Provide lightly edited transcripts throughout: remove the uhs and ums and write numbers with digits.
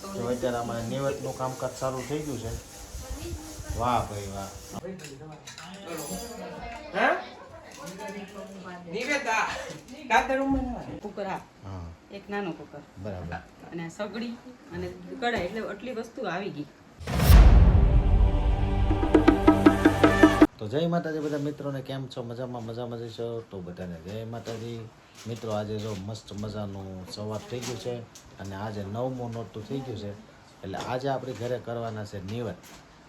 તો અત્યારે અમારે નિવેદનું કામકાજ ચાલુ થઈ ગયું છે. વાહ ભાઈ વાહ. કુકર હા એક નાનો કુકર બરાબર. અને સગડી અને કઢાઈ એટલે આટલી વસ્તુ આવી ગઈ. તો જય માતાજી બધા મિત્રોને, કેમ છો? મજામાં જશો તો બધાને જય માતાજી. મિત્રો આજે જો મસ્ત મજાનું સવાર થઈ ગયું છે અને આજે 9મું નોરતું થઈ ગયું છે. એટલે આજે આપણે ઘરે કરવાના છે નિવેદ.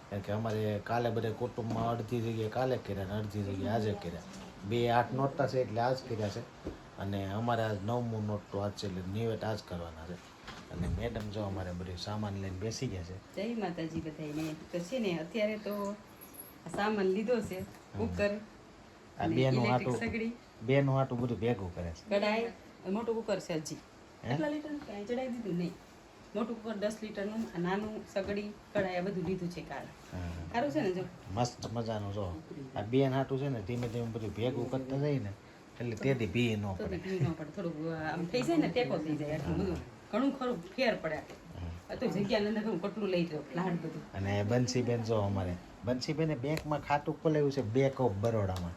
કારણ કે અમારે કાલે બધે કુટુંબમાં અડધી જગ્યાએ કાલે કર્યા અને અડધી જગ્યાએ આજે કર્યા. 2-8 નોરતા છે એટલે આજ કર્યા છે. અને અમારે આજ 9મું નોરતું આજ છે એટલે નિવેદ આજ કરવાના છે. અને મેડમ જો અમારે બધું સામાન લઈને બેસી ગયા છે. જય માતાજી બધાને. તો છે ને અત્યારે તો સામાન લીધો છે. કુકર આ અને બેનું ઇલેક્ટ્રિક હાટું સગડી, બેનું હાટું બધું ભેગું કરે છે. કઢાઈ, મોટું કુકર છે હજી. કેટલા લીટર કાંઈ ચડાવી દીધું નહીં. મોટું કુકર 10 લીટરનું, આ નાનું સગડી, કઢાઈ આ બધું લીધું છે કાલે. સારું છે ને? જો મસ્ત મજાનું જો આ બેન હાટું છે ને ધીમે ધીમે બધું ભેગું કરતા જાય ને એટલે તેથી ભી ન તો પડે. પીવું ન પડે, થોડુંક આમ થઈ જાય ને ટેકો થઈ જાય. આટલું બધું ઘણું ખરું ફેર પડે. આ તો જગ્યા અંદર હું કટલું લઈ રહ્યો લાડ બધું. અને બંસીબેન જો અમારે બંસીબેને બેંકમાં ખાતું ખોલાવ્યું છે બેંક ઓફ બરોડામાં.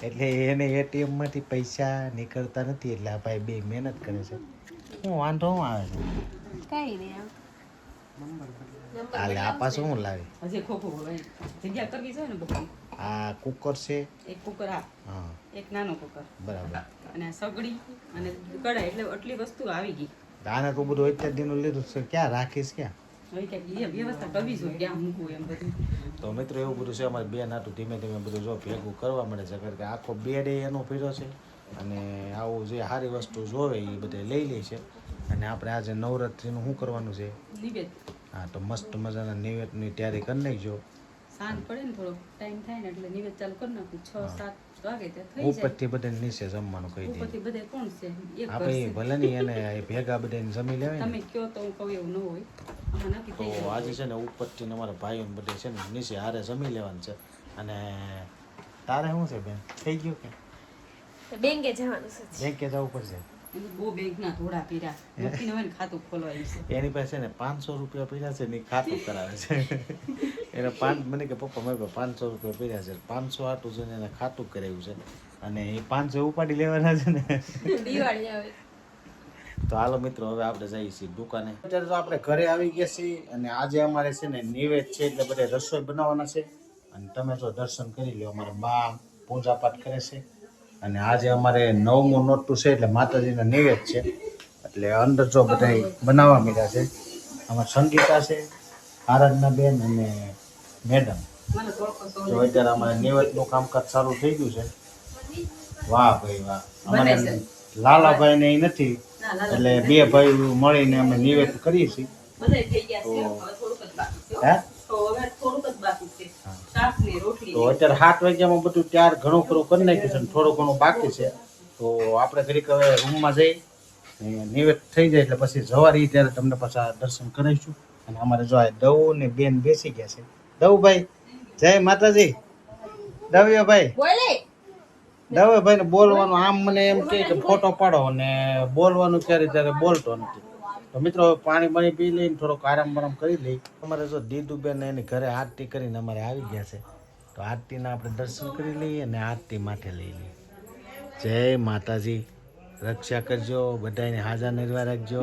એટલે એને એટીએમ માંથી પૈસા નીકળતા નથી એટલે આ ભાઈ બે મહેનત કરે છે. હું વાંધો શું આવે છે? કાંઈ નહીં. હાલે આ પાછું હું લાવી. હજી ખોખું જગ્યા કરવી જોઈએ ને બધી. આ કુકર છે. એક કુકર હા એક નાનો કુકર બરાબર. અને સગડી અને કઢાઈ એટલે આટલી વસ્તુ આવી ગઈ. આને તો બધું અત્યાર દિનનું લીધું છે, ક્યાં રાખીશ ક્યાં? હવે ક્યાંક એ વ્યવસ્થા કરવી જોઈએ ક્યાં મૂકવું એમ બધું. તો મિત્રો એવું બધું છે અમારે બેન હાટું ધીમે ધીમે બધું જો ભેગું કરવા મળે છે. કારણ કે આખો બેડ એનો પીડ્યો છે અને આવું જે સારી વસ્તુ જોવે એ બધે લઈ લે છે. અને આપણે આજે નવરાત્રિનું શું કરવાનું છે? નિવેદ. હા, તો મસ્ત મજાના નિવેદની તૈયારી કરી નાખજો. સાંજ પડે ને થોડો ટાઈમ થાય ને એટલે નિવેદ ચાલુ કરી નાખું. 6-7 વાગે ત્યાં થઈ જાય. ઉપરથી બધાને નીચે જમવાનું કહી દે. ઉપરથી બધે કોણ છે? એક આપણે કરશે. ભલે નહીં એને ભેગા બધાને જમી લેવાય તમે ને. કયો તો હું કહું એવું ન હોય. આમાં નક્કી તો થઈ જાય. આજે છે ને ઉપરથી અમારા ભાઈઓ બધે છે ને નીચે હારે જમી લેવાનું છે. અને તારે શું છે બેન? થઈ ગયું કે બેંકે જવાનું છે. બેંકે જવું પડશે? એને બહુ બેંકના થોડા પીરા મૂકીને હોય ને ખાતું ખોલવાયું છે. એની પાસે ને 500 રૂપિયા પીર્યા છે ને ઈ ખાતું કરાવે છે. એને મને કે પપ્પા મારી પાસે 500 રૂપિયા પીર્યા છે, 500 આટું છે ને એને ખાતું કરાવ્યું છે. અને એ 500 ઉપાડી લેવાના છે ને. દિવાળી આવે. તો હાલો મિત્રો હવે આપણે જઈએ છીએ દુકાને. અત્યારે તો આપણે ઘરે આવી ગયા છીએ અને આજે અમારે છે ને નિવેદ છે એટલે બધે રસોઈ બનાવવાના છે. અને તમે જો દર્શન કરી લો, અમારા બા પૂજા પાઠ કરે છે. અને આજે અમારે 9મું નોરતું છે એટલે માતાજીના નિવેદ છે. એટલે અંદર જો બધા બનાવવા મીડ્યા છે. આમાં સંગીતા છે, આરાધના બેન અને મેડમ. મને થોડોક તો અત્યારે અમારે નિવેદનું કામકાજ ચાલુ થઈ ગયું છે. વાહ ભાઈ વાહ. અમારે લાલાભાઈ ને એ નથી એટલે બે ભાઈ મળીને અમે નિવેદ કરીએ છીએ. બધા થઈ ગયા છે. હવે થોડુંક જ બાકી છે. હે? તો હવે થોડુંક જ બાકી છે. શાક ને રોટલી. તો અત્યારે 7 વાગ્યામાં બધું તૈયાર ઘણું ખરું કરી નાખ્યું છે અને થોડું ઘણું બાકી છે. તો આપણે ઘડીક હવે રૂમમાં જઈ નિવેદ થઈ જાય એટલે પછી જવારી ત્યારે તમને પાછા દર્શન કરાવીશું. અને અમારે જો આ દવ ને બેન બેસી ગયા છે. દવભાઈ જય માતાજી. દવ્યભાઈ બોલે. દવ્યભાઈ ને બોલવાનું આમ મને એમ કહે કે ફોટો પાડો અને બોલવાનું ત્યારે બોલતો નથી. તો મિત્રો પાણી પાણી પી લઈને થોડોક આરામ કરી લઈ. અમારે જો દીદુબેન એની ઘરે આરતી કરીને અમારે આવી ગયા છે. તો આરતીના આપણે દર્શન કરી લઈએ અને આરતી માથે લઈ લઈએ. જય માતાજી. રક્ષા કરજો, બધાને હાજર નિર્વા રાખજો.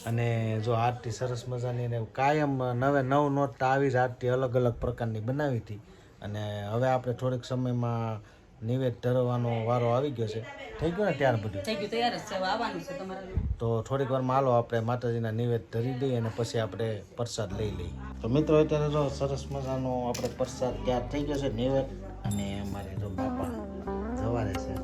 અને જો આરતી સરસ મજાની ને કાયમ નવે 9 નોરતા આવી જ આરતી અલગ અલગ પ્રકારની બનાવી હતી. અને હવે આપણે થોડીક સમયમાં નિવેદ ધરવાનો વારો આવી ગયો છે. થઈ ગયો ને ત્યાર બધું થઈ ગયું તૈયાર જ છે. હવે આવવાનું છે તમારે. તો થોડીક વારમાં હાલો આપણે માતાજીના નિવેદ ધરી દઈએ અને પછી આપણે પ્રસાદ લઈ લઈએ. તો મિત્રો અત્યારે જો સરસ મજાનો આપણે પ્રસાદ તૈયાર થઈ ગયો છે નિવેદ. અને અમારે જો બાપા જવારે છે.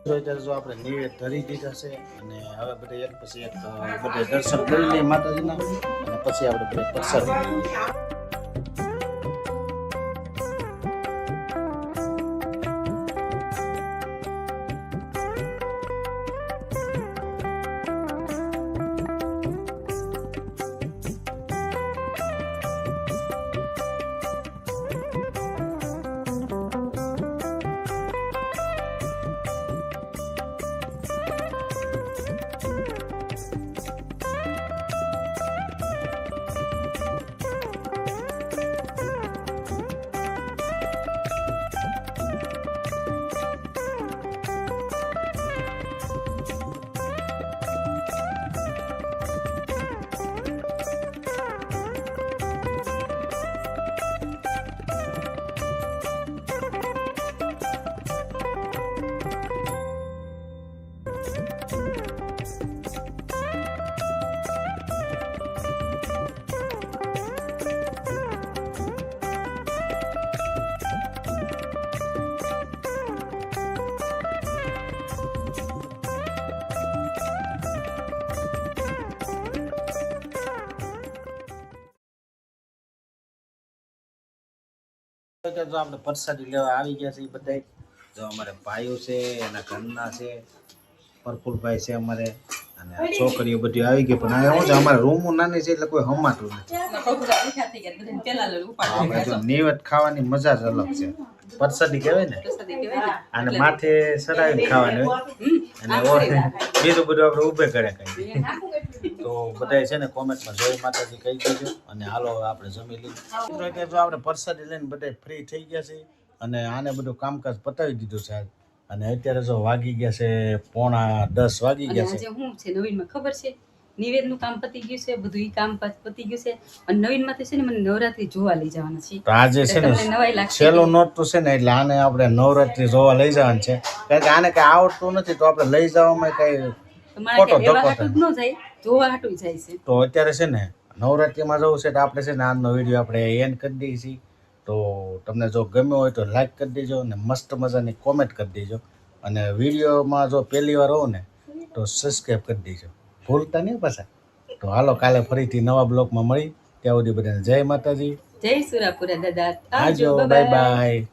તો અત્યારે જો આપણે નૈવેદ્ય ધરી દીધા છે અને હવે બધા એક પછી એક બધા દર્શન કરી લઈએ માતાજીના અને પછી આપણે બધા પ્રસાદ લઈએ. તો આપણે પ્રસાદી લેવા આવી ગયા છે. એ બધા જો અમારે ભાઈઓ છે, એના ઘરના છે, પ્રફુલભાઈ છે અમારે અને છોકરીઓ બધી આવી ગઈ. પણ આ શું છે, અમારે રૂમ નાની છે એટલે કોઈ હમાતું નથી. આપણે જો નિવેદ ખાવાની મજા જ અલગ છે. પ્રસાદી કહેવાય ને, અને માથે સડાવીને ખાવાની હોય અને બીજું બધું આપણે ઊભે કરે કઈ. તો બધાય છે ને કોમેન્ટમાં જય માતાજી કહી દેજો અને હાલો આપણે જમી લઈએ. જો આપણે પ્રસાદી લઈને બધા ફ્રી થઈ ગયા છે અને આને બધું કામકાજ પતાવી દીધું છે અને અત્યારે જો વાગી ગયા છે 9:30 વાગી ગયા છે. આજે હું છે નવીનમાં ખબર છે, નિવેદનું કામ પતી ગયું છે, બધું ઈ કામ પતી ગયું છે અને નવીનમાંથી છે ને મને નવરાત્રી જોવા લઈ જવાના છે. તો આજે છે તમને નવાઈ ને લાગશે. છેલ્લું નોરતું છે ને એટલે આને આપણે નવરાત્રી જોવા લઈ જવાનું છે. કારણ કે આને કઈ આવડતું નથી તો આપણે લઈ જવામાં કઈ તમારે ખોટો કે એવા ધક્કો હાટું જ ન જાય, જોવા હાટું જાય છે. તો અત્યારે છે ને નવરાત્રીમાં જવું છે તો આપણે છે ને આજનો વિડીયો આપણે એન્ડ કરી દઈએ છીએ. તો તમને જો ગમ્યો હોય તો લાઈક કરી દેજો અને મસ્ત મજાની કોમેન્ટ કરી દેજો અને વિડીયોમાં જો પહેલી વાર હો ને તો સબસ્ક્રાઈબ કરી દેજો, ભૂલતા નહીં પાછા. તો હાલો કાલે ફરીથી નવા બ્લોગમાં મળી. ત્યાં સુધી બધાને જય માતાજી, જય સુરાપુરા દાદા, આવજો, બાય બાય.